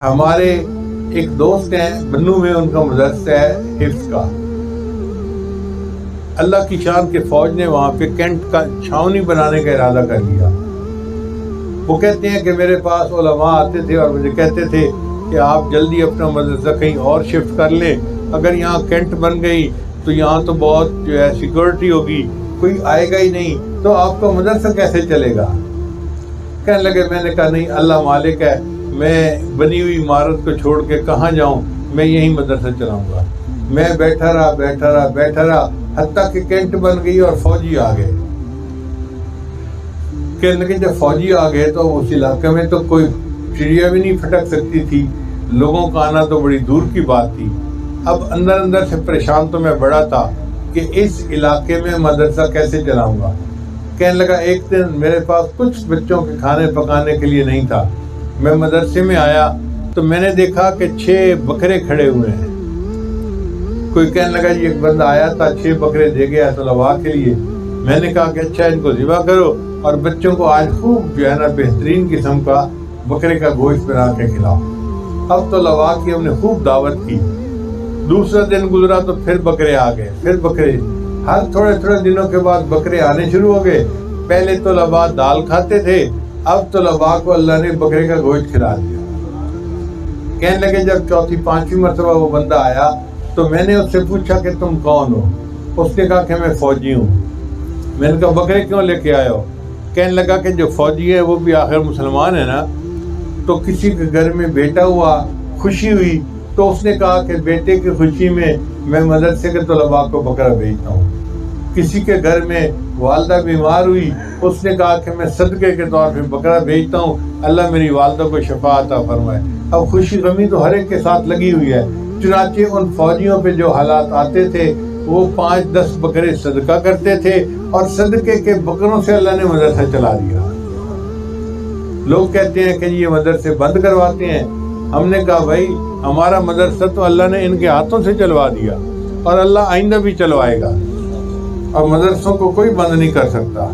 ہمارے ایک دوست ہیں بنو میں، ان کا مدرسہ ہے حفظ کا۔ اللہ کی شان کے فوج نے وہاں پہ کینٹ کا چھاؤنی بنانے کا ارادہ کر لیا۔ وہ کہتے ہیں کہ میرے پاس علماء آتے تھے اور مجھے کہتے تھے کہ آپ جلدی اپنا مدرسہ کہیں اور شفٹ کر لیں، اگر یہاں کینٹ بن گئی تو یہاں تو بہت جو ہے سیکورٹی ہوگی، کوئی آئے گا ہی نہیں، تو آپ کا مدرسہ کیسے چلے گا؟ کہنے لگے، میں نے کہا نہیں، اللہ مالک ہے، میں بنی ہوئی عمارت کو چھوڑ کے کہاں جاؤں، میں یہی مدرسہ چلاؤں گا۔ میں بیٹھا رہا حتیٰ کہ کینٹ بن گئی اور فوجی آ گئے۔ کہنے لگے جب فوجی آ گئے تو اس علاقے میں تو کوئی چڑیا بھی نہیں پھٹک سکتی تھی، لوگوں کا آنا تو بڑی دور کی بات تھی۔ اب اندر سے پریشان تو میں بڑا تھا کہ اس علاقے میں مدرسہ کیسے چلاؤں گا۔ کہنے لگا ایک دن میرے پاس کچھ بچوں کے کھانے پکانے کے لیے نہیں تھا، میں مدرسے میں آیا تو میں نے دیکھا کہ 6 بکرے کھڑے ہوئے ہیں۔ کوئی کہنے لگا جی ایک بندہ آیا تھا 6 بکرے دے گیا طلباء کے لیے۔ میں نے کہا کہ اچھا ان کو ذبح کرو اور بچوں کو آج خوب جو ہے نا بہترین قسم کا بکرے کا گوشت بنا کے کھلاؤ۔ اب طلباء کی ہم نے خوب دعوت کی۔ دوسرا دن گزرا تو پھر بکرے آ گئے، پھر بکرے، ہر تھوڑے دنوں کے بعد بکرے آنے شروع ہو گئے۔ پہلے طلباء دال کھاتے تھے، اب طلباء کو اللہ نے بکرے کا گوشت کھلا دیا۔ کہنے لگے جب 4تھی 5ویں مرتبہ وہ بندہ آیا تو میں نے اس سے پوچھا کہ تم کون ہو؟ اس نے کہا کہ میں فوجی ہوں۔ میں نے کہا بکرے کیوں لے کے آئے ہو؟ کہنے لگا کہ جو فوجی ہے وہ بھی آخر مسلمان ہے نا، تو کسی کے گھر میں بیٹا ہوا، خوشی ہوئی، تو اس نے کہا کہ بیٹے کی خوشی میں میں مدرسے کے طلباء کو بکرا بھیجتا ہوں۔ کسی کے گھر میں والدہ بیمار ہوئی، اس نے کہا کہ میں صدقے کے طور پہ بکرا بھیجتا ہوں، اللہ میری والدہ کو شفا عطا فرمائے۔ اب خوشی غمی تو ہر ایک کے ساتھ لگی ہوئی ہے۔ چنانچہ ان فوجیوں پہ جو حالات آتے تھے وہ 5-10 بکرے صدقہ کرتے تھے اور صدقے کے بکروں سے اللہ نے مدرسہ چلا دیا۔ لوگ کہتے ہیں کہ یہ مدرسے بند کرواتے ہیں۔ ہم نے کہا بھائی ہمارا مدرسہ تو اللہ نے ان کے ہاتھوں سے چلوا دیا اور اللہ آئندہ بھی چلوائے گا، اور مدرسوں کو کوئی بند نہیں کر سکتا۔